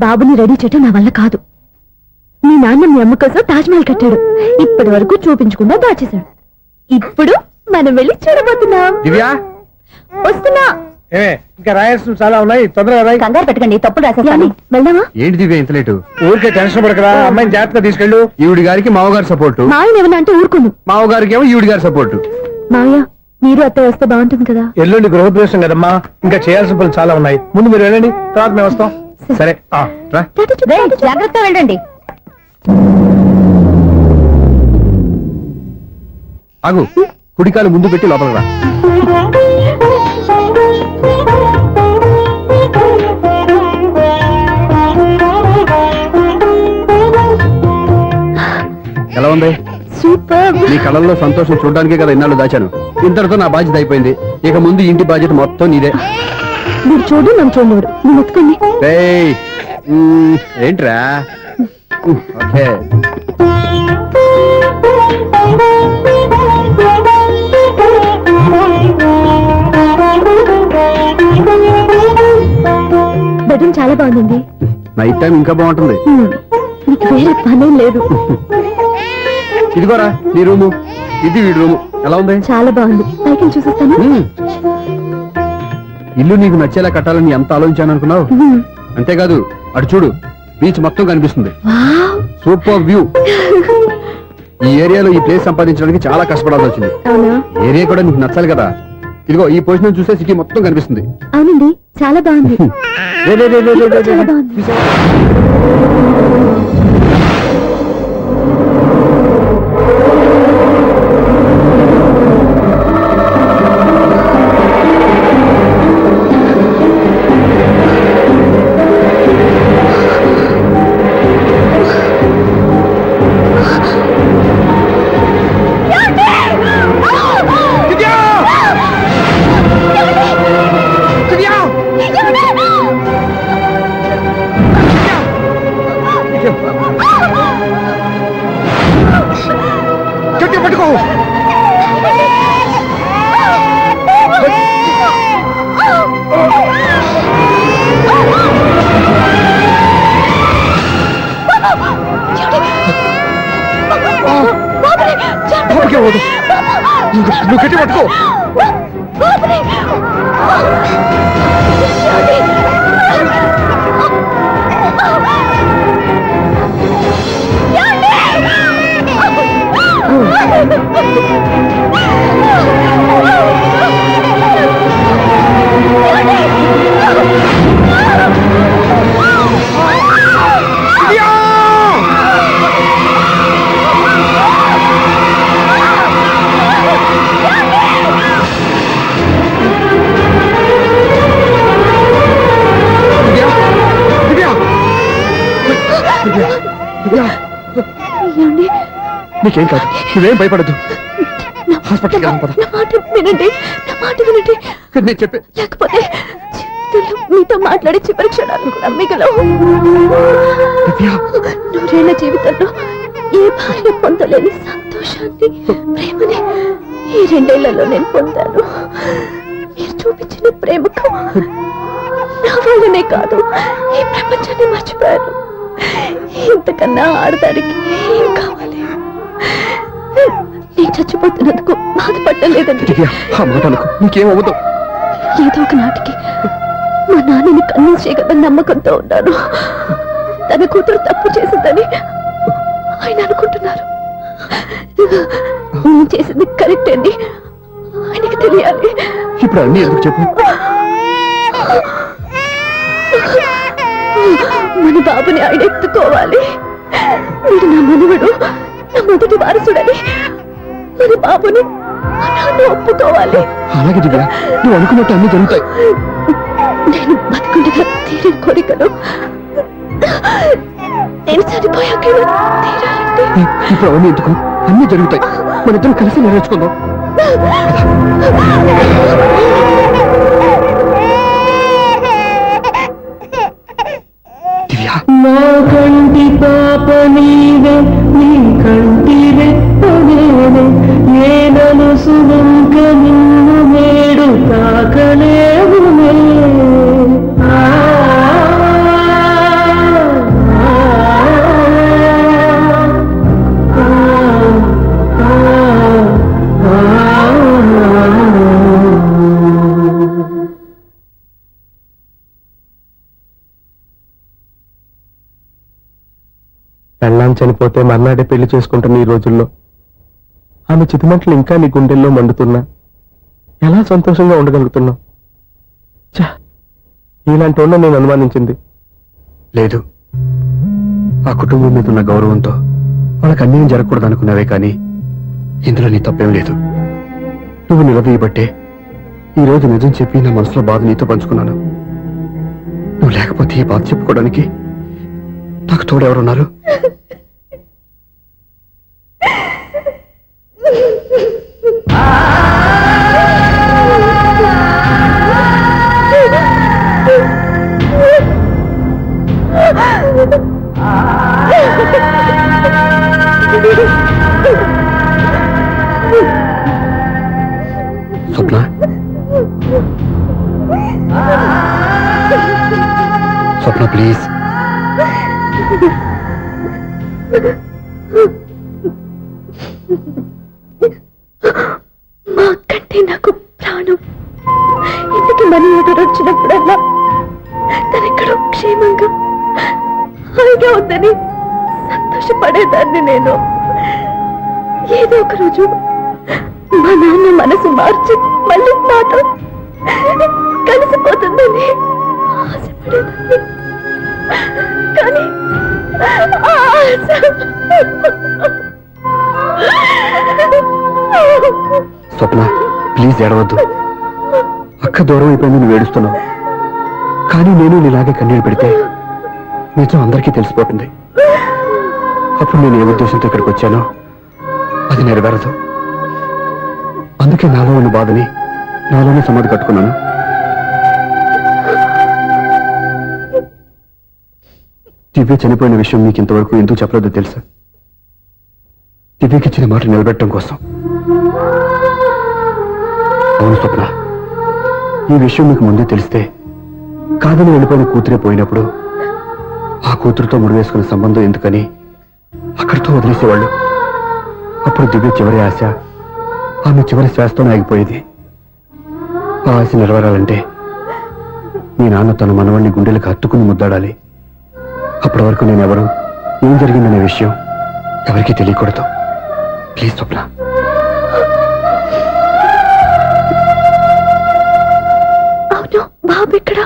బాబుని రెడీ చేయటం నా వల్ల కాదు. మీ నాన్న మీ అమ్మ కోసం తాజ్మహల్ కట్టాడు. ఇప్పటి వరకు చూపించకుండా దాచేశాడు. ఇప్పుడు మనం వెళ్ళి చూడబోతున్నాం. వస్తున్నా. ఇంకా రాయాల్సిన చాలా ఉన్నాయి, తొందరగా రాయి. కంగారు పెట్టకండి, తప్పులు రాసేస్తాను. వెళ్దామా? ఏంటి దివ్య ఇంత లేటు? ఊరికే టెన్షన్ పడకరా, అమ్మాయిని జాగ్రత్తగా తీసుకెళ్ళు. ఈవిడి గారికి మామగారు సపోర్టు, మావయ్య ఏమన్నా అంటే ఊరుకోను. మామగారికి ఏమో ఈవిడి గారి సపోర్టు. మావయ్య మీరు అత్తయ్య వస్తే బాగుంటుంది కదా. ఎల్లుండి గృహప్రవేశం కదమ్మా, ఇంకా చేయాల్సిన పనులు చాలా ఉన్నాయి. ముందు మీరు వెళ్ళండి, తర్వాత మేము వస్తాం. సరే రా. జాగ్రత్తగా వెళ్ళండి. ఆగు, కుడికాలు ముందు పెట్టి లోపల రా. ఎలా ఉంది? సూపర్. నీ కళ్ళల్లో సంతోషం చూడడానికే కదా ఇన్నాళ్ళు దాచాను. ఇంతటితో నా బాధ్యత అయిపోయింది. ఇక ముందు ఇంటి బాధ్యత మొత్తం నీదే. మీరు చూడు, నన్ను చూడలేరు. నేను ఎత్తుకోండి. ఏంట్రా? ఓకే. బెడ్రూమ్ చాలా బాగుందండి. నైట్ టైం ఇంకా బాగుంటుంది. మీకు వేరే పనేం లేదు. ఇదిగోరా నీ రూము, ఇది వీడి రూము. ఎలా ఉంది? చాలా బాగుంది. పైకి చూసేస్తాను. ఇల్లు నీకు నచ్చేలా కట్టాలని ఎంత ఆలోచించాను అనుకున్నావు? అంతేకాదు, అటు చూడు, బీచ్ మొత్తం కనిపిస్తుంది. Super view. ఈ ఏరియాలో ఈ ప్లేస్ సంపాదించడానికి చాలా కష్టపడాల్సి వచ్చింది. ఏరియా కూడా నీకు నచ్చాలి కదా. ఇదిగో ఈ పొజిషన్ చూస్తే సిటీ మొత్తం కనిపిస్తుంది. అవునండి, చాలా బాగుంది. చాలా బాగుంది. నువ్వు గట్టి పట్టుకో. నీకేం కాదు, నువ్వేం భయపడద్దు. హాస్పిటల్కి వినండి, నా మాట వినండి. నేను చెప్పే, లేకపోతే మీతో మాట్లాడి చివరి క్షణాలు కూడా మిగలవు. నూరేళ్ల జీవితంలో ఏ భార్య పొందలేని సంతోషాన్ని, ప్రేమని ఈ 2 ఏళ్లలో నేను పొందాను. మీరు చూపించిన ప్రేమకు నా వాళ్ళనే కాదు, ఈ ప్రపంచాన్ని మర్చిపోయాను. ఇంతకన్నా ఆడదానికి ఏం కావాలి? నేను చచ్చిపోతున్నందుకు బాధపడలేదండి. నీకేమవుతావు? ఏదో ఒక నాటికి మా నాన్నని కన్విన్స్ చేయగలని నమ్మకంతో ఉన్నాను. తన కూతురు తప్పు చేసిందని ఆయన అనుకుంటున్నారు. నేను చేసింది కరెక్ట్ అని ఆయనకి తెలియాలి. ఇప్పుడు అన్ని ఎందుకు చెప్పు? మన బాబుని ఆయన ఎత్తుకోవాలి. వీడు నా మనవడు, నా మొదటి వారసుడని మన బాబుని నాన్న ఒప్పుకోవాలి. అలాగే దివ్య, నువ్వు అనుకున్నట్టు అన్ని జరుగుతాయి. నేను బతుకుండగా తీరిన కోరికను నేను చనిపోయాక తీరాలంటే ఇప్పుడు అవన్నీ ఎందుకు? అన్ని జరుగుతాయి, మన ఇద్దరం కలిసి నెరవేర్చుకుందాం. నా కంటి పాప నీవే, నీ కంటి రెప్పనేనే, నేనను సుమంక నిన్ను నేడు తాకలేవునే. చనిపోతే మర్నాడే పెళ్లి చేసుకుంటున్న ఈ రోజుల్లో ఆమె చితిమంటలు ఇంకా నీ గుండెల్లో మండుతున్నా ఎలా సంతోషంగా ఉండగలుగుతున్నావు? ఛా, ఇలాంటి ఉన్న నేను అనుమానించింది. లేదు, ఆ కుటుంబం మీద ఉన్న గౌరవంతో వాళ్ళకి అన్యాయం జరగకూడదు అనుకున్నావే కానీ ఇందులో నీ తప్పేం లేదు. నువ్వు నిలదీయబట్టే ఈ రోజు నిజం చెప్పి నా మనసులో బాధ నీతో పంచుకున్నాను. నువ్వు లేకపోతే ఈ బాధ చెప్పుకోవడానికి నాకు తోడెవరున్నారు? స్వప్న, స్వప్న ప్లీజ్. మా కంటే నాకు ప్రాణం. ఇంటికి మనీ ఆర్డర్ వచ్చినప్పుడల్లా తనెక్కడో క్షేమంగా హాయిగా ఉందని సంతోషపడేదాన్ని నేను. ఏదో ఒక రోజు మా నాన్న మనసు మార్చి మళ్ళీ నాతో కలిసిపోతుందని ఆశపడేదాన్ని. కానీ ఆ ఆశ స్వప్న ప్లీజ్ ఏడవద్దు. అక్క దూరం అయిపోయింది, నువ్వు ఏడుస్తున్నావు. కానీ నేను నీలాగే కన్నీళ్ళు పెడితే నిజం అందరికీ తెలిసిపోతుంది. అప్పుడు నేను ఏ ఉద్దేశంతో ఇక్కడికి వచ్చానో అది నెరవేరదు. అందుకే నాలో ఉన్న బాధని నాలోనే సమాధి కట్టుకున్నాను. దివ్య చనిపోయిన విషయం మీకు ఇంతవరకు ఎందుకు చెప్పలేదో తెలుసా? దివ్యకి ఇచ్చిన మాట నిలబెట్టడం కోసం. అవును స్వప్న, ఈ విషయం మీకు ముందే తెలిస్తే కాదని వెళ్ళిపోయిన కూతురే పోయినప్పుడు ఆ కూతురుతో ముడివేసుకున్న సంబంధం ఎందుకని అక్కడితో వదిలేసేవాళ్ళు. అప్పుడు దివ్య చివరి ఆశ ఆమె చివరి శ్వాసతోనే ఆగిపోయేది. ఆ ఆశ నెరవేరాలంటే మీ నాన్న తన మనవణ్ణి గుండెలకు హత్తుకుని ముద్దాడాలి. అప్పటి వరకు నేను ఎవరు, ఏం జరిగిందనే విషయం ఎవరికీ తెలియకూడదు. ప్లీజ్ స్వప్న. అవును బాబు ఇక్కడ.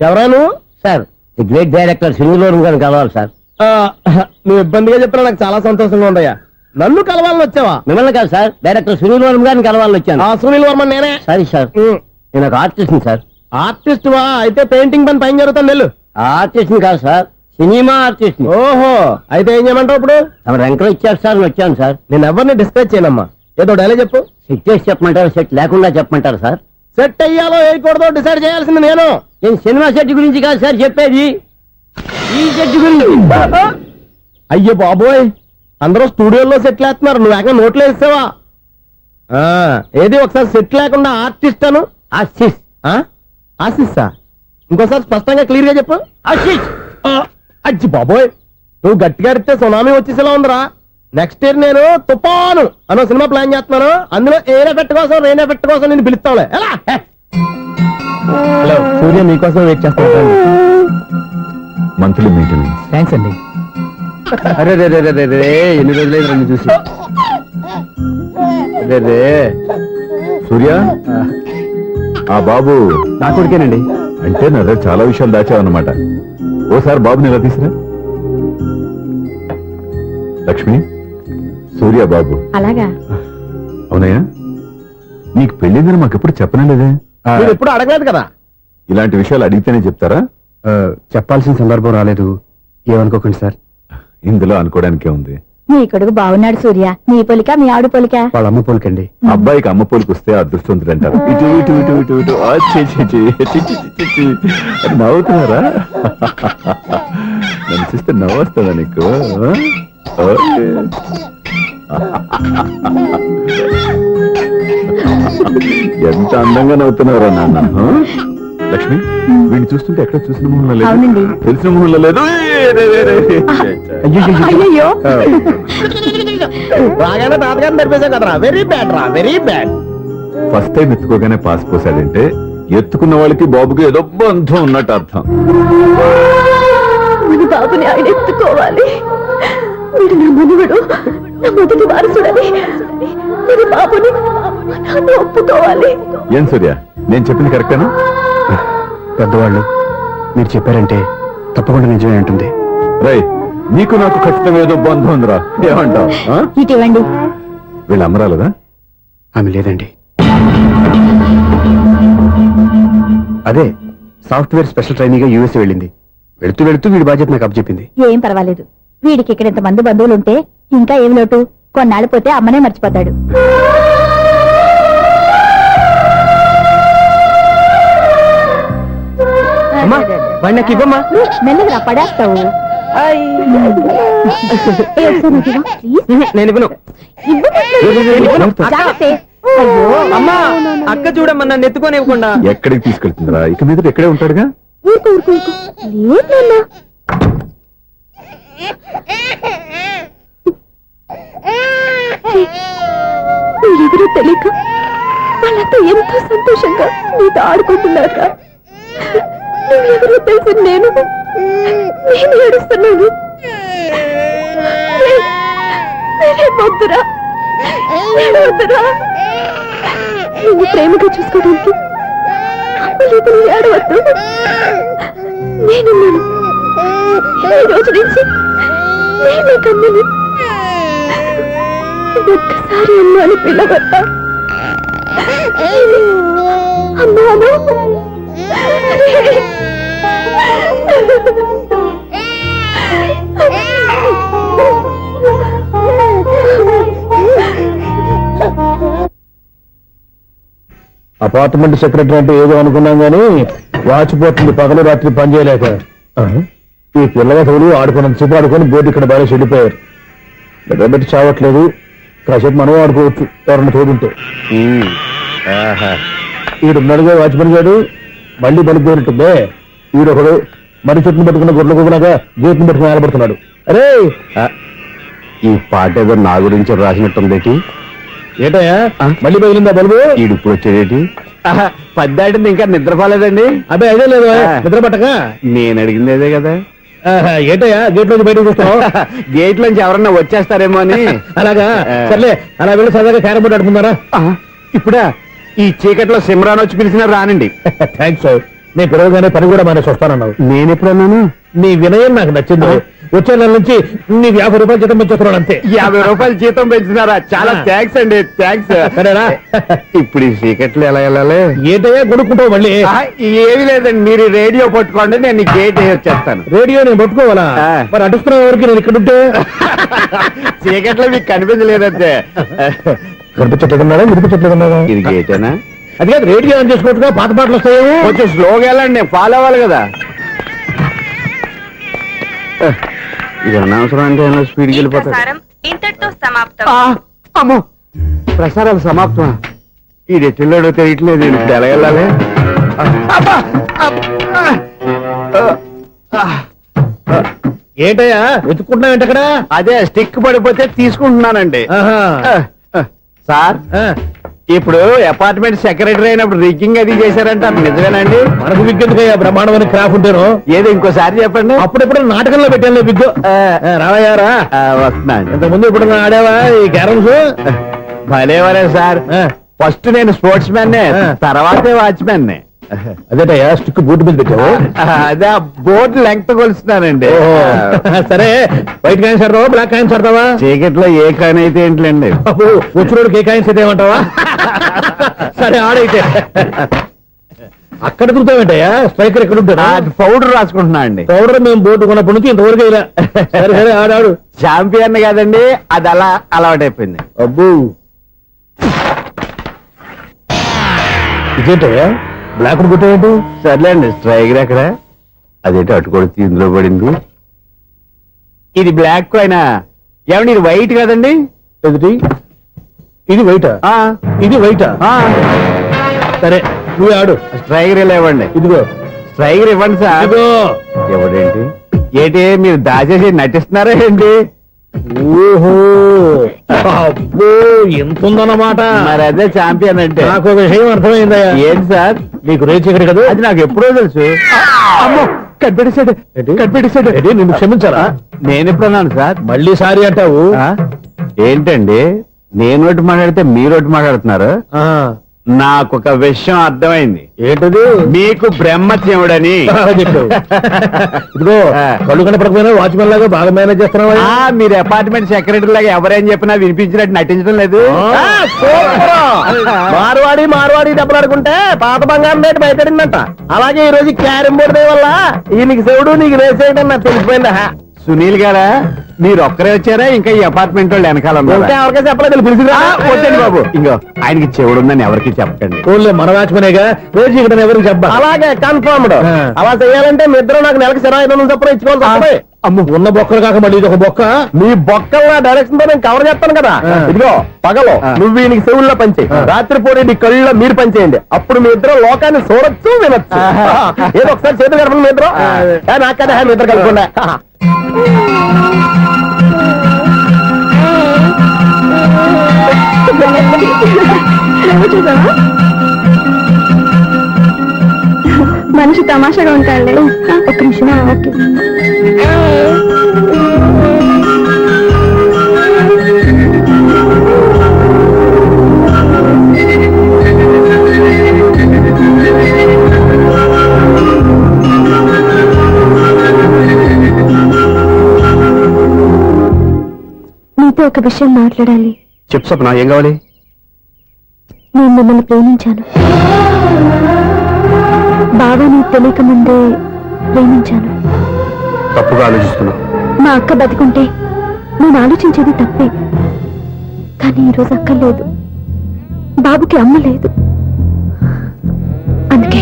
ఎవరాను? సార్ ది గ్రేట్ డైరెక్టర్ సింగులూరు గారిని కలవాలి సార్. నువ్వు ఇబ్బందిగా చెప్పినా నాకు చాలా సంతోషంగా ఉందయ్యా. నన్ను కలవాలని వచ్చావా? మిమ్మల్ని కాదు సార్, డైరెక్టర్ సింగులూరు గారిని కలవాలని వచ్చాను. సునీల్ వర్మ నేనే. సరే సార్, నేను ఒక ఆర్టిస్ట్ని సార్. ఆర్టిస్ట్ వా? అయితే పెయింటింగ్ పని పైన జరుగుతాను వెళ్ళు. ఆర్టిస్ట్ని కాదు సార్, సినిమా ఆర్టిస్ట్ని. ఓహో, అయితే ఏం చేయమంటావు ఇప్పుడు? తమ రంకలు ఇచ్చారు సార్, వచ్చాను సార్. నేను ఎవరిని డిస్కస్ చేయనమ్మా. ఏదో డైలాగ్ చెప్పు. సెట్ చేసి చెప్పమంటారు, సెట్ లేకుండా చెప్పమంటారు సార్? సెట్ అయ్యాలో వేయకూడదో డిసైడ్ చేయాల్సింది నేను. నేను సినిమా సెట్ గురించి కాదు సార్ చెప్పేది, ఈ సెట్ గురించి. అయ్యో బాబోయ్, అందరూ స్టూడియోలో సెట్ లేస్తున్నారు, నువ్వు ఏకంగా నోట్లో వేసావా? ఏది ఒకసారి సెట్ లేకుండా ఆర్టిస్ట్ అను. ఆశిష్. ఆశిస్సా? ఇంకోసారి స్పష్టంగా క్లియర్ గా చెప్పు. ఆశిష్. అజ్జి బాబోయ్, నువ్వు గట్టిగా అడిగితే సునామీ వచ్చేసేలా ఉందిరా. నెక్స్ట్ ఇయర్ నేను తుఫాను అనో సినిమా ప్లాన్ చేస్తున్నాను. అందులో ఏర్ ఎఫెక్ట్ కోసం, రెయిన్ ఎఫెక్ట్ కోసం నేను పిలుస్తావులే. ఎలా? హలో, సూర్య మీకోసం వెయిట్ చేస్తాను. Monthly maintenance. థ్యాంక్స్ అండి. అరే రే రే రే రే, ఎన్ని రోజులైంది నన్ను చూసి. అరే రే సూర్య, ఆ బాబు నా కొడుకేనండి. అంటే నా దగ్గర చాలా విషయాలు దాచావన్నమాట. ఓసారి బాబుని ఇలా తీసురా. లక్ష్మి, సూర్య బాబు. అలాగా? అవునయ్యా, నీకు పెళ్ళిందని మాకెప్పుడు చెప్పనలేదే. మీరు ఎప్పుడు అడగలేదు కదా. ఇలాంటి విషయాలు అడిగితేనే చెప్తారా? చెప్పాల్సిన సందర్భం రాలేదు, ఏమనుకోకండి సార్. ఇందులో అనుకోవడానికే ఉంది. నీ కొడుకు బాగున్నాడు సూర్య. నీ పొలిక మీ ఆవిడ పొలిక? వాళ్ళ అమ్మ పోలికండి. అబ్బాయికి అమ్మ పోలికి వస్తే అదృష్టవంతుడు అంటారు. ఇటు ఇటు ఇటు ఇటు ఇటు ఆ, ఛీ, ఛీ, ఛీ, ఛీ, ఛీ, ఛీ, ఛీ. నవ్వుతున్నారా? నన్ను చూస్తే నవ్వు వస్తుందా నీకు? ఓకే. ఎంత అందంగా నవ్వుతున్నారా నాన్న. లక్ష్మి, వీడిని చూస్తుంటే ఎక్కడ చూసిన మొహంలో లేదు, అవునండి. తెలిసిన మొహంలో లేదు. అయ్యో రాగానే తాతగారిని నడిపేశాం కదరా, వెరీ బ్యాడ్ రా, వెరీ బ్యాడ్. ఫస్ట్ టైం ఎత్తుకోగానే పాస్ పోసాడంటే ఎత్తుకున్న వాళ్ళకి బాబుకి ఏదో బంధం ఉన్నట్టు అర్థం. మన బాబుని ఆయన ఎత్తుకోవాలి. వీడు నా మనవడు, నా మొదటి వారసుడని మన బాబుని నాన్న ఒప్పుకోవాలి. ఏం సూర్య, నేను చెప్పింది కరెక్టేనా? పెద్దవాళ్ళు మీరు చెప్పారంటే తప్పకుండా నిజమే ఉంటుంది. రై, నీకు నాకు ఖచ్చితంగా ఏదో బంధం ఉందిరా, ఏమంటావు? ఇటువంటి వీళ్ళు అమ్మరాలదా? ఆమె లేదండి. అదే సాఫ్ట్వేర్ స్పెషల్ ట్రైనింగ్ యూఎస్ వెళ్ళింది. వెళుతూ వెళుతూ వీడి బాధ్యత నాకు అప్పచెప్పింది. ఏం పర్వాలేదు. వీడికి ఇక్కడ ఇంతమంది బంధువులు ఉంటే ఇంకా ఏం లోటు. కొన్నాళ్ళు పోతే అమ్మనే మర్చిపోతాడు. అమ్మా, వాడిని నాకు ఇవ్వమ్మా. మెల్లగా పడేస్తావు. నేను ఇవ్వను. జాగ్రత్త. అమ్మా, అక్క చూడమ్మా, నన్ను ఎత్తుకొని ఇవ్వకుండా. ఎక్కడికి తీసుకెళ్తుందిరా? ఇక మీద ఎక్కడే ఉంటాడుగా. ఊరుకో ఊరుకో ఊరుకో. లేదు నాన్న. మీరెవరో తెలియక వాళ్ళంతా ఎంతో సంతోషంగా మీతో ఆడుకుంటున్నారా? నువ్వెవరో తెలిసి నేను ఏడుస్తున్నాను. వద్దురా, వద్దురా. నువ్వు ప్రేమగా చూసుకోవడానికి లేదు, నువ్వు ఏడవద్దు. నేనున్నాను. ఈ రోజు నుంచి నేనే కమ్మని. ఒక్కసారి అమ్మాని పిల్లవద్దా? అమ్మాను. అపార్ట్మెంట్ సెక్రటరీ అంటే ఏదో అనుకున్నాం గానీ వాచిపోతుంది పగలు రాత్రి పని చేయలేక. ఈ పిల్లగతులు ఆడుకున్నంతసేపు ఆడుకొని బోర్డు ఇక్కడ బాగా చెడిపోయారు. నిద్రబెట్టి చావట్లేదు. కాసేపు మనం ఆడుకోవచ్చు ఎవరన్నా తోడుంటే. ఈడున్నాడుగా వాచ్మెన్ గారు, మళ్ళీ బలిపోయినట్టుందే. ఈడొకడు మరి చెట్టును పట్టుకున్న గొడ్ల కుదలాగా గేట్ని పట్టుకుని ఆడబడుతున్నాడు. అరే, ఈ పాట ఏదో నా గురించి రాసినట్టుంది. ఏటయ్యా, మళ్ళీ బయలుందా బల్బు? ఈడు ఇప్పుడు వచ్చేదేటి? పద్దాటింది ఇంకా నిద్రపోలేదండి. అదే అదే లేదు, నిద్ర పట్టక. నేను అడిగింది అదే కదా. ఏటయ్యా, గేట్ లోంచి బయటకు చూస్తావు? గేట్ లోంచి ఎవరన్నా వచ్చేస్తారేమో అని. అలాగా, సర్లే, అలా వెళ్ళి సరదాగా క్యారం బోర్డు ఆడుకున్నారా? ఇప్పుడా? ఈ చీకట్లో సిమ్రాన్ వచ్చి పిలిచినా రానండి. థ్యాంక్స్. నేను పిలవగానే పని కూడా మానేసి వస్తానన్నావు. నేను ఎప్పుడన్నాను? నీ వినయం నాకు నచ్చింది. వచ్చే నెల నుంచి నీకు 50 రూపాయలు జీతం పెంచుతున్నాడు అంతే. 50 రూపాయలు జీతం పెంచుతున్నారా? చాలా థ్యాంక్స్ అండి, థ్యాంక్స్. సరేనా? ఇప్పుడు ఈ చీకట్లు ఎలా వెళ్ళాలి? ఏటయ్యా కొనుక్కుంటావు మళ్ళీ? ఏమీ లేదండి, మీరు రేడియో పట్టుకోండి, నేను గేట్ వచ్చేస్తాను. రేడియో నేను పట్టుకోవాలా? మరి అడుస్తున్న ఎవరికి నేను ఇక్కడ ఉంటే? చీకట్లో మీకు కనిపించలేదంటే. కనిపించట్లేదన్నారా, వినిపించట్లేదన్నారా? ఇది గేటేనా? అది కాదు, రేడియో ఆన్ చేసుకోవచ్చుగా, పాత పాటలు వస్తాయేమో. కొంచెం స్లోగా వెళ్ళండి, ఫాలో అవ్వాలి కదా. ఇది అనవసరం అంటే స్పీడ్కి వెళ్ళిపోతాడు. ఇంతటితో సమాప్తం. అమ్మో, ప్రసారాలు సమాప్తమా? ఇది ఎట్టిల్లాడో తెలియట్లేదు. ఇప్పుడు ఎలా వెళ్ళాలి? ఏంటయ్యా వెతుక్కుంటున్నావు ఏంటక్కడ? అదే స్టిక్ పడిపోతే తీసుకుంటున్నానండి. సార్, ఇప్పుడు అపార్ట్మెంట్ సెక్రటరీ అయినప్పుడు రిగ్గింగ్ అది చేశారంట, నిజమేనండి? మనకు విగ్గెందుకయ్యా, బ్రహ్మాండమైన క్రాఫ్ ఉంటారు. ఏదో ఇంకోసారి చెప్పండి. అప్పుడెప్పుడు నాటకంలో పెట్టాను విగ్గు. రావయ్యారా? వస్తున్నాను. ఇంతకుముందు ఇప్పుడు ఆడావా ఈ క్యారమ్స్? భలేవరే సార్. ఫస్ట్ నేను స్పోర్ట్స్ మ్యాన్, తర్వాతే వాచ్మెన్. అదేటయ్యా, స్టిక్ బూట్ మీద పెట్టావు? అదే బోర్డు లెంగ్త్ కొలుస్తున్నానండి. సరే, వైట్ కాయిన్స్ ఆడతావా, బ్లాక్ కాయిన్స్ ఆడతావా? చీకట్ లో ఏ కాయిన్ అయితే ఏంటండి, వచ్చినోడికి ఏ కాయిన్స్ అయితే ఏమంటావా? సరే, ఆడైతే. అక్కడ తిరుగుతావేంటయ్యా, స్ట్రైకర్ ఎక్కడ ఉంటాడా? పౌడర్ రాసుకుంటున్నా అండి. పౌడర్ మేము బోర్డు కొన్నప్పటి నుంచి ఇంతవరకు ఇలా. సరే సరే, ఆడాడు. చాంపియన్ కాదండి, అది అలా అలవాటైపోయింది. అబ్బు, ఇదేంటయ్యా బ్లాక్ కొట్టేయండి? సర్లే అండి, స్ట్రైకర్ ఎక్కడ? అదేంటి అటుకొడితే ఇందులో పడింది. ఇది బ్లాక్ అయినా ఏమండి, ఇది వైట్ కదండి? ఎదుటి ఇది వైటా? ఇది వైటా? సరే, నువ్వే ఆడు. స్ట్రైకర్ ఇలా ఇవ్వండి. ఇదిగో స్ట్రైకర్ ఇవ్వండి సార్. ఇదిగో. ఎవడేంటి ఏంటి, మీరు దాచేసి నటిస్తున్నారా ఏంటి? ఓహో అబ్బో ఎంత ఉందన్నమాట. మరి అదే ఛాంపియన్ అంటే. నాకు ఒక విషయం అర్థమైందయ్యా. ఏంటి సార్? నీకు రేచి ఇక్కడ కదా, అది నాకు ఎప్పుడో తెలుసు. అమ్మో కనిపెట్టేశాడు కనిపెట్టేశాడు. నిన్ను క్షమించారా? నేను ఎప్పుడన్నాను సార్? మళ్ళీ సారీ అంటావు. ఆ? ఏంటండి నేను ఒకటి మాట్లాడితే మీరు ఒకటి మాట్లాడుతున్నారు? ఆ, నాకు ఒక విషయం అర్థమైంది. ఏంటది? మీకు బ్రహ్మత్యముడని. చెప్పావు. ఇదిగో కళ్ళు కనపడకపోయినా వాచ్మెన్ లాగా బాగా మేనేజ్ చేస్తున్నావా? మీరు అపార్ట్మెంట్ సెక్రటరీ లాగా ఎవరేం చెప్పినా వినిపించినట్టు నటించడం లేదు. మార్వాడి దెబ్బలాడుకుంటే పాత బంగారం రేటు బయటడిందంట. అలాగే ఈ రోజు క్యారం బోర్డు వల్ల ఈయనకి శివుడు నీకు రేసేయడం నాకు తెలిసిపోయిందా? సునీల్ గారా, మీరు ఒక్కరే వచ్చారా? ఇంకా ఈ అపార్ట్మెంట్ వాళ్ళు వెనకాల ఉన్నారా? ఇంకా ఎవరికైనా చెప్పలేదు పిలిచిరా? వద్దండి బాబు, ఇంకో ఆయనకి చెవుడు ఉందని ఎవరికి చెప్పకండి. ఊళ్ళో మన వాచ్మనేగా రోజు ఇక్కడ ఎవరికి చెప్పా. అలాగే కన్ఫర్మ్డ్. అలా చేయాలంటే మీ ఇద్దరు నాకు నెలకు 2500 చొప్పున ఇచ్చుకోవాలి. అమ్మ ఉన్న బొక్కలు కాక మళ్ళీ ఇది ఒక బొక్క. మీ బొక్కల డైరెక్షన్ తో నేను కవర్ చేస్తాను కదా. ఇదిగో పగలో నువ్వు ఈయనకి చెవుల్లో పనిచేయి, రాత్రి పూట నీ కళ్ళలో మీరు పనిచేయండి. అప్పుడు మీ ఇద్దరు లోకాన్ని చూడొచ్చు వినొచ్చు. ఏదో ఒకసారి చేతులు కలపండి మీ ఇద్దరు. నాకు కదా మీ ఇద్దరు కలపకుండా. మనిషి తమాషాగా ఉంటాడు. ఒక్క నిమిషం. ఓకే. నీతో ఒక విషయం మాట్లాడాలి. చెప్పు స్వప్న, ఏం కావాలి? నేను మిమ్మల్ని ప్రేమించాను. బాగా నీకు తెలియక ముందే ప్రేమించాను. తప్పుగా ఆలోచిస్తున్నా. మా అక్క బతికుంటే నేను ఆలోచించేది తప్పే. కానీ ఈరోజు అక్క లేదు, బాబుకి అమ్మ లేదు. అందుకే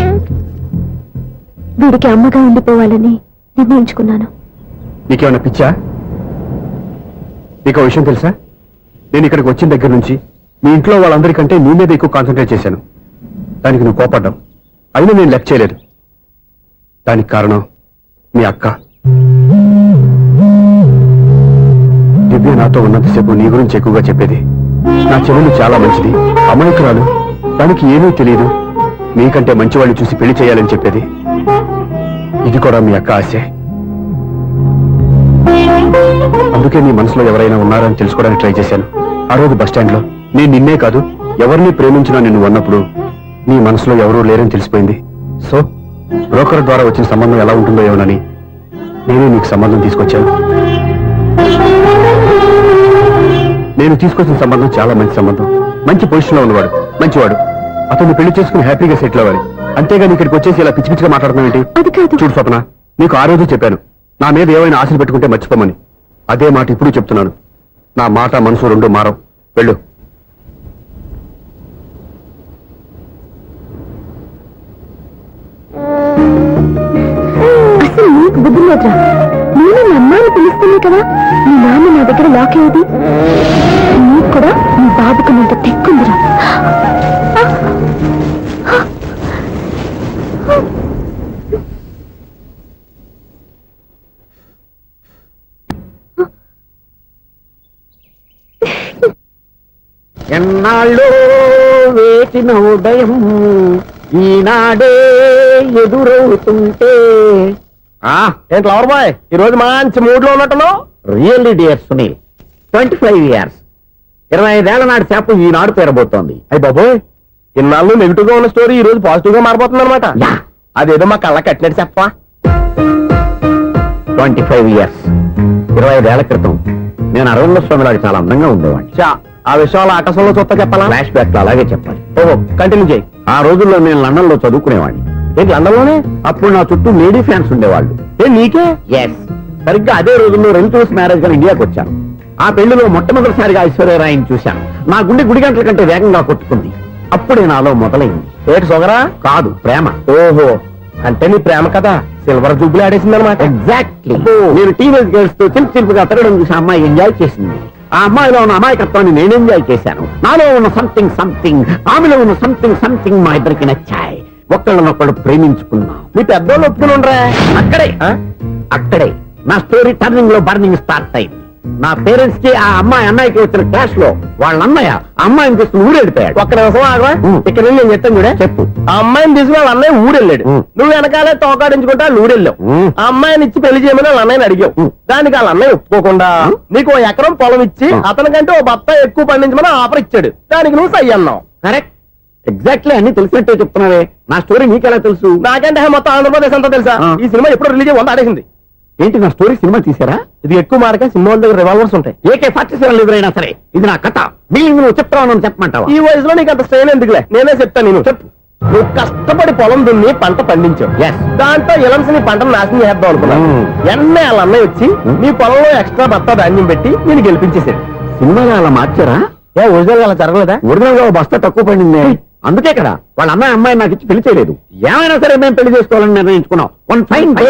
వీడికి అమ్మగా ఉండిపోవాలని నిర్ణయించుకున్నాను. నీకేమన్నా పిచ్చా? నీకు విషయం తెలుసా? నేను ఇక్కడికి వచ్చిన దగ్గర నుంచి మీ ఇంట్లో వాళ్ళందరికంటే నీ మీద ఎక్కువ కాన్సన్ట్రేట్ చేశాను. దానికి నువ్వు కోపడ్డావు. అయినా నేను లెక్క చేయలేదు. దానికి కారణం మీ అక్క. దివ్య నాతో ఉన్నంతసేపు నీ గురించి ఎక్కువగా చెప్పేది. నా చెల్లెలు చాలా మంచిది, అమాయకురాలు, దానికి ఏమీ తెలియదు, మీకంటే మంచి వాళ్ళని చూసి పెళ్లి చేయాలని చెప్పేది. ఇది కూడా మీ అక్క ఆశే. అందుకే నీ మనసులో ఎవరైనా ఉన్నారని తెలుసుకోవడానికి ట్రై చేశాను. ఆ రోజు బస్ స్టాండ్ లో నేను నిన్నే కాదు ఎవరిని ప్రేమించినా నిన్ను అన్నప్పుడు నీ మనసులో ఎవరూ లేరని తెలిసిపోయింది. సో బ్రోకర్ ద్వారా వచ్చిన సంబంధం ఎలా ఉంటుందో ఏమోనని నేనే నీకు సంబంధం తీసుకొచ్చాను. నేను తీసుకొచ్చిన సంబంధం చాలా మంచి సంబంధం. మంచి పొజిషన్ లో ఉన్నవాడు, మంచివాడు. అతన్ని పెళ్లి చేసుకుని హ్యాపీగా సెటిల్ అవ్వాలి. అంతేగాని ఇక్కడికి వచ్చేసి ఇలా పిచ్చి పిచ్చిగా మాట్లాడుతున్నావు ఏంటి? అది కాదు. చూడు స్వప్న, నీకు ఆ రోజు చెప్పాను నా మీద ఏమైనా ఆశలు పెట్టుకుంటే మర్చిపోమని. అదే మాట ఇప్పుడు చెప్తున్నాను. నా మాట మనసు రెండు మారవు. వెళ్ళు. అసలు నీకు బుద్ధి లేదురా. నేను మీ అమ్మాయిని పిలుస్తుంది కదా, మీ నాన్న నా దగ్గర లాక్ అయ్యేది. నీకు కూడా మీ బాబుకు నీంత తెక్కుందిరా. ఎన్నాళ్ళు వేసిన ఉదయం ఈనాడే ఎదురవుతుంటే. ఏంటి లవర్ బాయ్, ఈ రోజు మంచి మూడ్ లో ఉన్నట్టున్నావు. రియల్లీ డియర్ సునీల్, 25 years 25 ఏళ్ల నాటి చేప ఈనాడు పేరబోతోంది. అయ్యి బాబోయ్, ఇన్నాళ్ళు నెగిటివ్ గా ఉన్న స్టోరీ ఈ రోజు పాజిటివ్ గా మారిపోతుంది అనమాట. యా. అదేదో మా కళ్ళ కట్టినట్టు చెప్పా. 25 years 25 ఏళ్ల క్రితం నేను అరవింద స్వామిలాగా చాలా అందంగా ఉండేవాడిని. చా, ఆ విషయాలు ఆకాశంలో చూస్తా చెప్పాలా? ఫ్లాష్ బ్యాక్ లో అలాగే చెప్పాలి. ఓహో, కంటిన్యూ చేయి. ఆ రోజుల్లో నేను లండన్ లో చదువుకునేవాడిని. ఏంటి లండన్ లోనే? అప్పుడు నా చుట్టూ లేడీ ఫ్యాన్స్ ఉండేవాళ్ళు. నీకే? ఎస్, సరిగ్గా అదే రోజుల్లో రిలేటివ్స్ మ్యారేజ్ గా ఇండియాకి వచ్చాను. ఆ పెళ్లిలో మొట్టమొదటిసారిగా ఐశ్వర్యరాయని చూశాను. నా గుండె గుడి గంటల కంటే వేగంగా కొట్టుకుంది. అప్పుడే నాలో మొదలైంది. ఏటి సొగరా? కాదు, ప్రేమ. ఓహో, అంటే నీ ప్రేమ కదా సిల్వర్ జూబ్లీ ఆడేసింది అనమాట. ఎగ్జాక్ట్లీ. నేను టీనేజ్ గర్ల్స్ తో చిలుపుగా తిరగడం చూసి అమ్మాయి ఎంజాయ్ చేసింది. ఆ అమ్మాయిలో ఉన్న అమాయకత్వాన్ని నేను ఎంజాయ్ చేశాను. నాలో ఉన్న సంథింగ్ ఆమెలో ఉన్న సంథింగ్ మా ఇద్దరికి నచ్చాయి. ఒక్కళ్ళనొక్కడు ప్రేమించుకున్నాం. మీ పెద్దోళ్ళు ఒప్పుకుని ఉండరా? అక్కడే నా స్టోరీ టర్నింగ్ లో బర్నింగ్ స్టార్ట్ అయింది. నా పేరెంట్స్ కి ఆ అమ్మాయి అన్నయ్యకి వచ్చిన క్లాష్ లో వాళ్ళ అన్నయ్య ఆ అమ్మాయిని తీసుకుని ఊరెళ్ళిపోయాడు. ఒక్క నిమిషం ఆగవా? ఇక్కడ నుండి నేను చెప్తాను కూడా. చెప్పు. ఆ అమ్మాయిని తీసుకుని వాళ్ళ అన్నయ్య ఊరెళ్ళాడు. నువ్వు వెనకాలే తోకాడించుకుంటా వాళ్ళు ఊరెళ్ళావు. ఆ అమ్మాయిని ఇచ్చి పెళ్లి చేయమని వాళ్ళ అన్నయ్యని అడిగావు. దానికి వాళ్ళ అన్నయ్య ఒప్పుకోకుండా నీకు 1 ఎకరం పొలం ఇచ్చి అతనికంటే ఓ బత్త ఎక్కువ పండించమని ఆఫర్ ఇచ్చాడు. దానికి నువ్వు సై అన్నావు. కరెక్ట్, ఎగ్జాక్ట్లీ అన్ని తెలిసినట్టే చెప్తున్నావే. నా స్టోరీ నీకెలా తెలుసు? నాకంటే మొత్తం ఆంధ్రప్రదేశ్ అంతా తెలుసా? ఈ సినిమా ఎప్పుడు రిలీజ్ అయ్యి 100 ఆడేసింది. ఏంటి నా స్టోరీ సినిమా తీసారా? ఇది ఎక్కువ మార్క సినిమా వాళ్ళ దగ్గర రివాల్వర్స్ ఉంటాయి. AK-47 ఎదురైనా సరే ఇది నా కథ. మిగిలింది నువ్వు చెప్తావు చెప్పమంటావా? ఈ వయసులో నీకు అంత స్ట్రెయిన్ ఎందుకులే, నేనే చెప్తాను. నేను చెప్పు. నువ్వు కష్టపడి పొలం దున్ని పంట పండించావు. Yes. దాంతో ఇలమ్స్ నీ పంటను నాశనం చేద్దాం అనుకున్నాను. ఎన్నే వాళ్ళ అన్నయ్య వచ్చి నీ పొలంలో ఎక్స్ట్రా బత్తా ధాన్యం పెట్టి నేను గెలిపించేసాడు. సినిమాలో అలా మార్చారా? ఒరిజినల్ అలా జరగలేదా? ఒరిజినల్ గా ఓ బస్తా తక్కువ పడింది. అందుకే కదా వాళ్ళ అమ్మాయి నాకు ఇచ్చి పెళ్లి చేయలేదు. ఏమైనా సరే మేము పెళ్లి చేసుకోవాలని నిర్ణయించుకున్నాం. One fine day.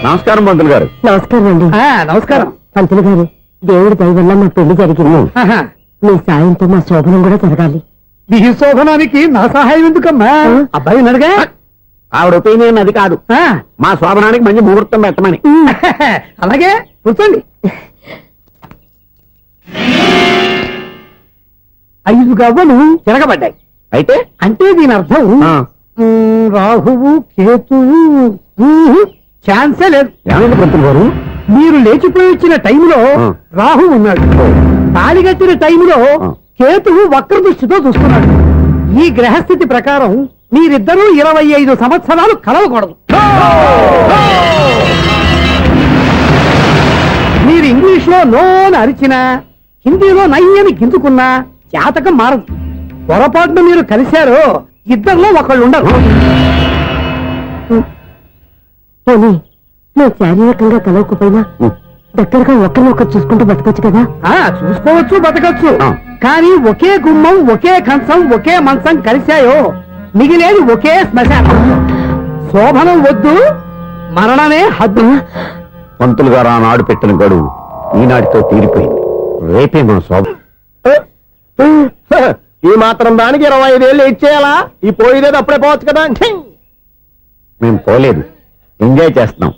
నమస్కారం పంతులు గారు. నమస్కారం అండి. నమస్కారం. పంతులు గారు, దేవుడి దయ వల్ల మా పెళ్లి జరిగింది. మీ సాయంతో మా శోభనం కూడా జరగాలి. ఈ శోభనానికి నా సహాయం ఎందుకమ్మా? అబ్బాయి ఉన్నాడుగా. ఆవిడ ఒపీనియన్ అది కాదు. మా శోభనానికి మంచి ముహూర్తం పెట్టమని. అలాగే కూర్చోండి. 5 గవ్వలు తిరగబడ్డాయి. అయితే అంటే దీని అర్థం రాహువు కేతువు ఛాన్సే లేదు. ఏమైంది పంతులు గారు? మీరు లేచిపోయి వచ్చిన టైంలో రాహు ఉన్నాడు. తాళిగట్టిన టైంలో కేతువు వక్ర దృష్టితో చూస్తున్నాడు. ఈ గ్రహస్థితి ప్రకారం మీరిద్దరూ 25 సంవత్సరాలు కలవకూడదు. మీరు ఇంగ్లీష్ లో నోన్ అరిచినా, హిందీలో నయ్యని గింజుకున్నా జాతకం మారదు. పొరపాటున మీరు కలిశారో ఇద్దరిలో ఒకళ్ళు ఉండరు. పోనీ నువ్వు శారీరకంగా కలవకపోయినా దగ్గరగా ఒకరినొకరు చూసుకుంటూ బతకొచ్చు కదా. చూసుకోవచ్చు, బతకచ్చు. కానీ ఒకే గుమ్మం, ఒకే కంచం, ఒకే మంచం కలిశాయో మిగిలేది ఒకే శ్మశానం. శోభనం వద్దు, మరణమే హద్దు. పంతులు గారు ఆనాడు పెట్టిన గడువు ఈనాటితో తీరిపోయింది. రేపే మన శోభ. ఈ మాత్రం దానికి 25 ఏళ్ళు ఇచ్చేయాలా? ఈ పోయేదేది అప్పుడే పోవచ్చు కదా. మేము పోలేదు, ఎంజాయ్ చేస్తున్నాం.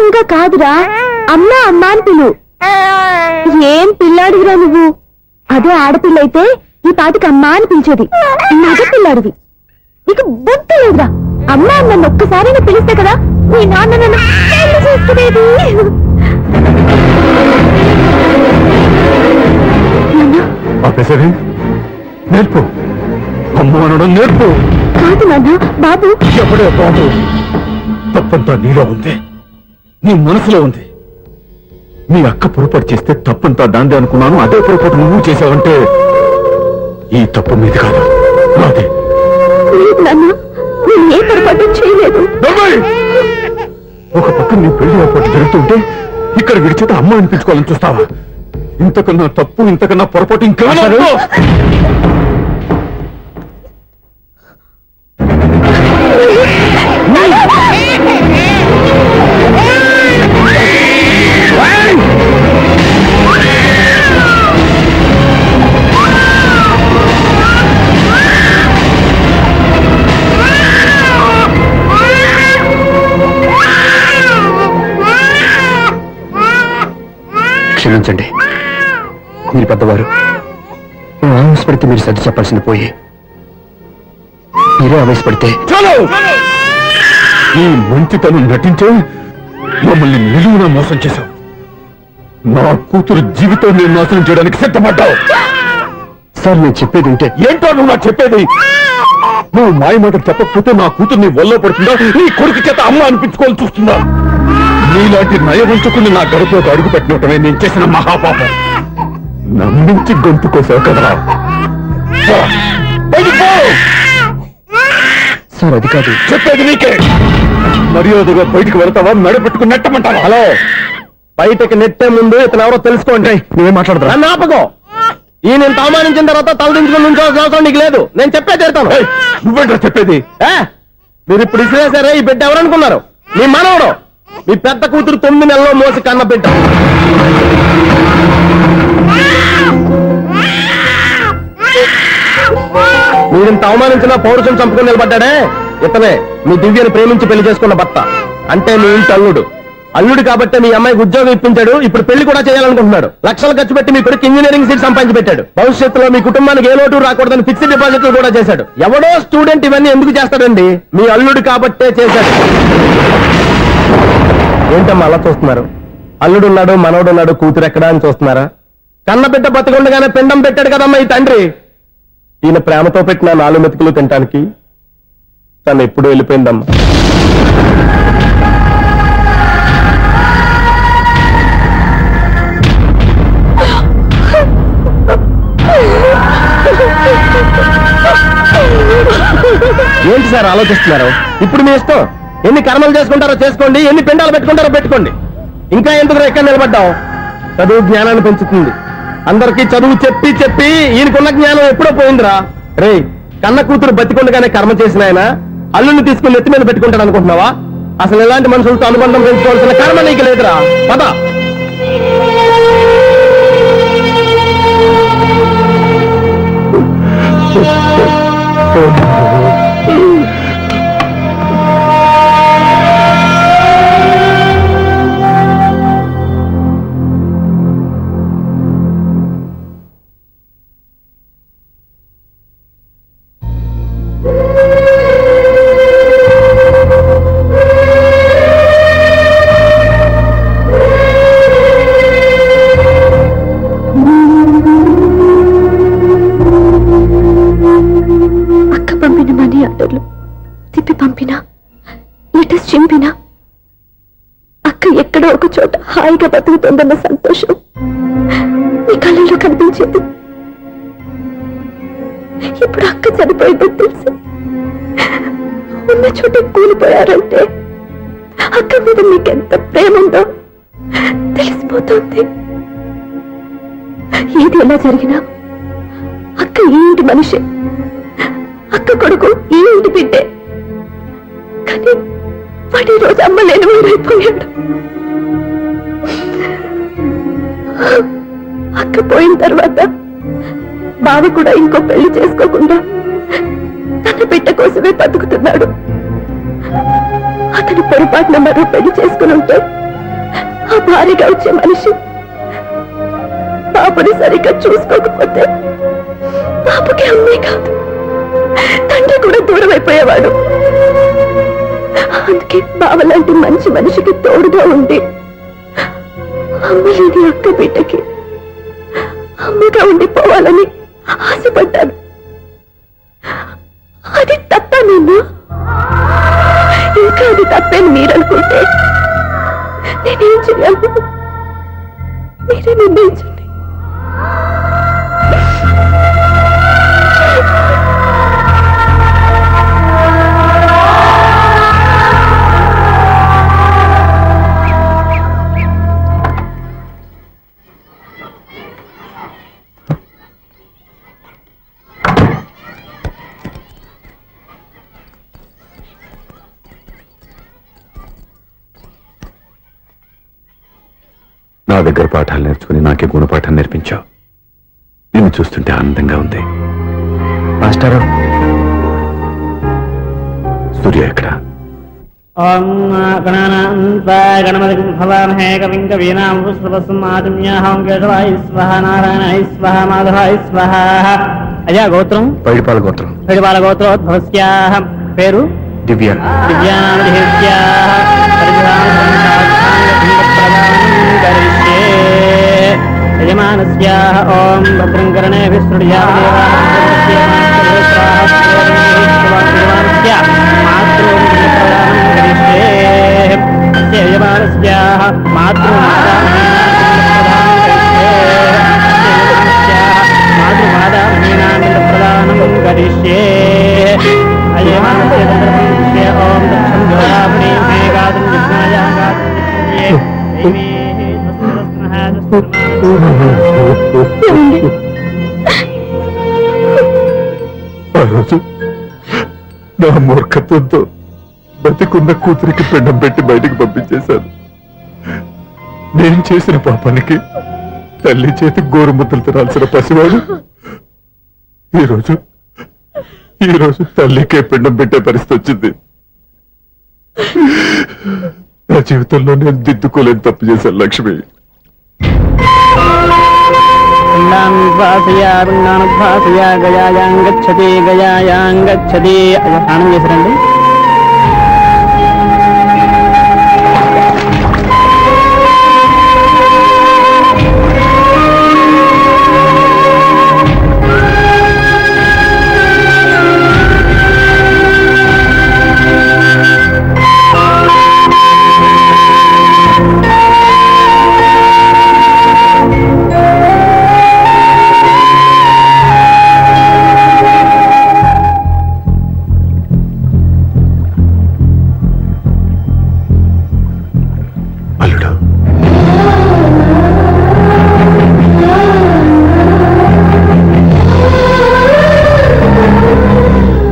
ఇంకా కాదురా, అమ్మా అమ్మా అని పిలు. ఏం పిల్లాడివిరా నువ్వు? అదే ఆడపిల్ల అయితే ఈ పాటికి అమ్మా అని పిలిచేది. మగ పిల్లాడివి, నీకు బుద్ధి లేదురా. అమ్మా నన్ను ఒక్కసారి పిలిస్తే కదా మీ నాన్న నన్ను పెళ్లి చేసుకునేది. నేర్పు, అమ్మ అనడం నేర్పు. కాదు నాన్న, బాబు. ఎప్పుడే బాబు, తప్పంతా నీలో ఉంది, నీ మనసులో ఉంది. మీ అక్క పొరపాటు చేస్తే తప్పంతా దాందే అనుకున్నాను. అదే పొరపాటు నువ్వు చేసావంటే ఈ తప్పు మీద కాదు, నాదే. లేదు నాన్న, నేను ఏ పొరపాటు చేయలేదు. ఒక పక్క నీ పెళ్లి ఏర్పాటు జరుగుతుంటే ఇక్కడ విడిచేత అమ్మ అనిపించుకోవాలని చూస్తావా? ఇంతకన్నా తప్పు, ఇంతకన్నా పొరపాటు ఇంకేమైనా ఉందో? క్షమించండి, మీరు పెద్దవారు. నేను ఆవేశపడితే మీరు సర్ది చెప్పాల్సింది పోయి మీరే ఆవేశపడితే. చాలు! ఈ మంచితనం నటించే మమ్మల్ని నిలువున మోసం చేశావు. నా కూతురు జీవితాన్ని నాశనం చేయడానికి సిద్ధపడ్డావు. సార్, నేను చెప్పేది ఉంటే. ఏంటో నువ్వు నాకు చెప్పేది? నువ్వు మాయ మాట చెప్పకపోతే నా కూతుర్ని వల్ల పడుతుందా, నీ కొడుకు చేత అమ్మ అనిపించుకోవాలని చూస్తుందా? నీలాంటి నయవంచుకుని నా గడపలోకి అడుగు పెట్టినటమే నేను చేసిన మహాపాపం. నమ్మించి గొంతు కోసావు కదరా బయటికి పో! సార్ అది కాదు. చెప్పేది నీకే. మర్యాదగా బయటికి వెళ్తావా మెడ పెట్టుకుని నెట్టమంటావా? హలో, బయటకి నెట్టే ముందు ఇతను ఎవరో తెలుసుకోండి. నువ్వేం మాట్లాడదా? నన్ను ఆపకో. ఈ నేను అవమానించిన తర్వాత తలదించుకుని నుంచోవాల్సిన అవసరం నీకు లేదు. నేను చెప్పే తీరుతాను. నువ్వేంటో చెప్పేది? మీరు ఇప్పుడు ఇసిరేసారే, ఈ బిడ్డ ఎవరనుకున్నారు? మీ మనవడు, మీ పెద్ద కూతురు 9 నెలల్లో మోసి కన్న బిడ్డ. మీరింత అవమానించిన పౌరుషం చంపుకొని నిలబడ్డాడే ఇతనే మీ దివ్యని ప్రేమించి పెళ్లి చేసుకున్న భర్త. అంటే మీ ఇంటి అల్లుడు. అల్లుడు కాబట్టి మీ అమ్మాయికి ఉద్యోగం ఇప్పించాడు. ఇప్పుడు పెళ్లి కూడా చేయాలనుకుంటున్నాడు. లక్షలు ఖర్చు పెట్టి మీ కొడుకు ఇంజనీరింగ్ సీట్ సంపాదించి పెట్టాడు. భవిష్యత్తులో మీ కుటుంబానికి ఏ లోటు రాకూడదని ఫిక్స్డ్ డిపాజిట్లు కూడా చేశాడు. ఎవడో స్టూడెంట్ ఇవన్నీ ఎందుకు చేస్తాడండి? మీ అల్లుడు కాబట్టే చేశాడు. ఏంటమ్మా అలా చూస్తున్నారు? అల్లుడున్నాడు, మనవడున్నాడు, కూతురు ఎక్కడా అని చూస్తున్నారా? కన్న బిడ్డ బతికుండగానే పిండం పెట్టాడు కదమ్మా ఈ తండ్రి. ఈయన ప్రేమతో పెట్టిన 4 మెతుకులు తినటానికి తను ఎప్పుడు వెళ్ళిపోయిందమ్మా. ఏంటి సార్ ఆలోచిస్తున్నారు? ఇప్పుడు మీ ఇష్టం. ఎన్ని కర్మలు చేసుకుంటారో చేసుకోండి, ఎన్ని పిండాలు పెట్టుకుంటారో పెట్టుకోండి. ఇంకా ఎందుకు ఎక్కడ నిలబడ్డాం? చదువు జ్ఞానాన్ని పెంచుతుంది. అందరికీ చదువు చెప్పి చెప్పి ఈయనకున్న జ్ఞానం ఎప్పుడో పోయిందిరా. రే, కన్న కూతురు బతికుండగానే కర్మ చేసిన ఆయన అల్లుని తీసుకుని నెత్తి మీద పెట్టుకుంటాడు అనుకుంటున్నావా? అసలు ఎలాంటి మనుషులతో అనుబంధం పెంచుకోవాల్సిన కర్మ నీకు లేదురా. పద. తిప్పి పంపినా, లెటర్స్ చింపినా అక్క ఎక్కడో ఒక చోట హాయిగా బతుకుతుందన్న సంతోషం మీ కళ్ళలో కనిపించేది. ఇప్పుడు అక్క చనిపోయిందని తెలిసి ఉన్న చోట కూలిపోయారంటే అక్క మీద మీకెంత ప్రేమ ఉందో తెలిసిపోతుంది. ఏది ఎలా జరిగినా అక్క ఈ ఇంటి మనిషి, అక్క కొడుకు ఈ ఇంటి బిడ్డే. కానీ వాడి రోజు అమ్మ లేని ఊరైపోయాడు. అక్క పోయిన తర్వాత బావ కూడా ఇంకో పెళ్లి చేసుకోకుండా తన బిడ్డ కోసమే బతుకుతున్నాడు. అతను పొరపాటున మరో పెళ్లి చేసుకుని ఉంటే ఆ భారీగా వచ్చే మనిషి బాబుని సరిగ్గా చూసుకోకపోతే బాబుకి అమ్మే కాదు తండ్రి కూడా దూరం అయిపోయేవాడు. అందుకే బావలాంటి మంచి మనిషికి తోడుగా ఉండి అమ్మలేని అక్క బిడ్డకి అమ్మగా ఉండిపోవాలని ఆశపడ్డాను. అది తప్ప నేను ఇంకా అది తప్పని మీరనుకుంటే నేనేం చేయాలి? మీరే నిర్ణయించండి. నా దగ్గర పాఠాలు నేర్చుకుని నాకే గుణపాఠం నేర్పించావు. నిన్ను చూస్తుంటే ఆనందంగా ఉంది. మాస్టారు, సూర్య ఎక్కడ? అయ్యా గోత్రం పైడిపాల గోత్రం. పైడిపాల గోత్రోద్భవస్యాః పేరు దివ్య. యజమానస్యాః ఓం భద్రం కర్ణేభిః యజమానస్యాః మాతృ మూర్ఖత్వంతో బతికున్న కూతురికి పిండం పెట్టి బయటికి పంపించేశాను. నేను చేసిన పాపానికి తల్లి చేతి గోరుముద్దలు తినాల్సిన పసివాడు ఈరోజు తల్లికే పిండం పెట్టే పరిస్థితి వచ్చింది. నా జీవితంలో నేను దిద్దుకోలేని తప్పు చేశాను లక్ష్మి. పిండానుద్వాసయ గయాయాం గచ్చతి గయాయాం గచ్చతి. స్నానం చేశారండి? అల్లుడు,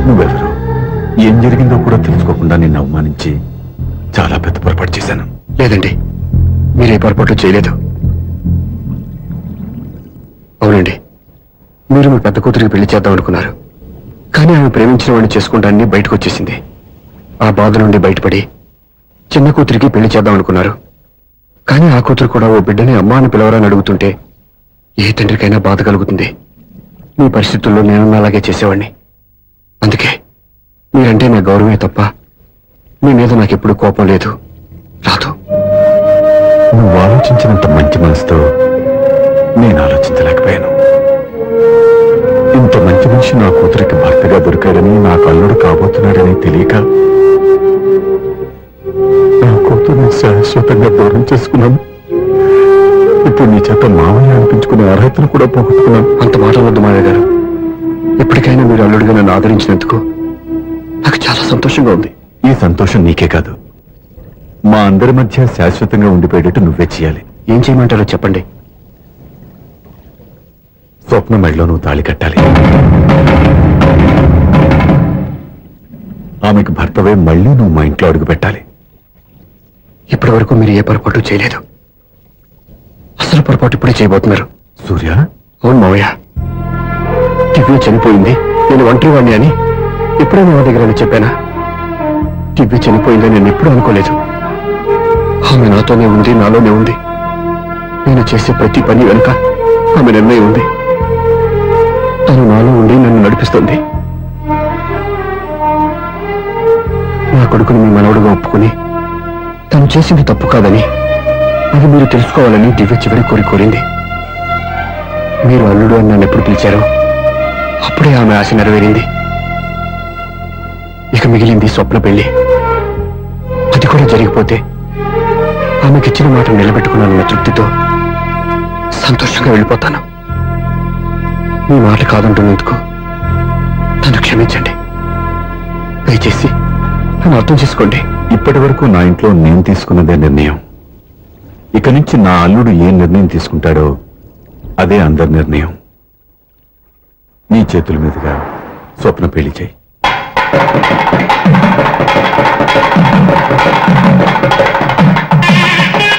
నువ్వెవరు? ఏం జరిగిందో కూడా తెలుసుకోకుండా నిన్ను అవమానించి చాలా పెద్ద పొరపాటు చేశాను. లేదండి, మీరే పొరపాటు చేయలేదు. అవునండి, మీరు మీ పెద్ద కూతురికి పెళ్లి చేద్దాం అనుకున్నారు. కానీ ఆమె ప్రేమించిన వాడిని చేసుకుంటానని బయటకు వచ్చేసింది. ఆ బాధ నుండి బయటపడి చిన్న కూతురికి పెళ్లి చేద్దాం అనుకున్నారు. కానీ ఆ కూతురు కూడా ఓ బిడ్డని అమ్మా అని పిలవరని అడుగుతుంటే ఏ తండ్రికైనా బాధ కలుగుతుంది. మీ పరిస్థితుల్లో నేను అలాగే చేసేవాడిని. అందుకే మీరంటే నా గౌరవమే తప్ప మీ మీద నాకెప్పుడు కోపం లేదు, రాదు. నువ్వు ఆలోచించినంత మంచి మనసుతో నేను ఆలోచించలేకపోయాను. ఇంత మంచి మనిషి నా కూతురికి భర్తగా దొరికాడని, నాకు అల్లుడు కాబోతున్నాడని తెలియక నా కూతుర్ని శాశ్వతంగా దూరం చేసుకున్నాను. ఇప్పుడు నీ చేత మామయ్య అనిపించుకునే అర్హతను కూడా పోగొట్టుకున్నాను. అంత మాట వద్దు మావయ్య గారు. ఎప్పటికైనా మీరు అల్లుడిగా నన్ను ఆదరించినందుకు నాకు చాలా సంతోషంగా ఉంది. ఈ సంతోషం నీకే కాదు, మా అందరి మధ్య శాశ్వతంగా ఉండిపోయేటట్టు నువ్వే చేయాలి. ఏం చేయమంటారో చెప్పండి. స్వప్న మెడలో నువ్వు తాళి కట్టాలి. ఆమెకు భర్తవే మళ్ళీ నువ్వు మా ఇంట్లో అడుగు పెట్టాలి. ఇప్పటి వరకు మీరు ఏ పొరపాటు చేయలేదు. అసలు పొరపాటు ఇప్పుడే చేయబోతున్నారు. సూర్య, అవును మావయ్య, దివ్య చనిపోయింది, నేను ఒంటరి వాణ్ణి అని ఎప్పుడూ మా దగ్గర చెప్పానా? దివ్య చనిపోయిందని నేను ఎప్పుడూ అనుకోలేదు. ఆమె నాతోనే ఉంది, నాలోనే ఉంది. నేను చేసే ప్రతి పని వెనుక ఆమె నిర్ణయం ఉంది. తను నాలో ఉండి నన్ను నడిపిస్తుంది. నా కొడుకుని మీ మనవడుగా ఒప్పుకుని తను చేసింది తప్పు కాదని, అది మీరు తెలుసుకోవాలని దివ్య చివరి కోరింది. మీరు అల్లుడు అని నన్ను ఎప్పుడు పిలిచారో అప్పుడే ఆమె ఆశ నెరవేరింది. ఇక మిగిలింది స్వప్న పెళ్లి. అది కూడా జరిగిపోతే ఆమెకిచ్చిన మాట నిలబెట్టుకున్నానన్న తృప్తితో సంతోషంగా వెళ్ళిపోతాను. మీ మాట కాదంటున్నందుకు నన్ను క్షమించండి. దయచేసి నన్ను అర్థం చేసుకోండి. ఇప్పటి వరకు నా ఇంట్లో నేను తీసుకున్నదే నిర్ణయం. ఇక నుంచి నా అల్లుడు ఏ నిర్ణయం తీసుకుంటాడో అదే అందరి నిర్ణయం. నీ చేతుల మీదుగా స్వప్న పెళ్లి చేయి.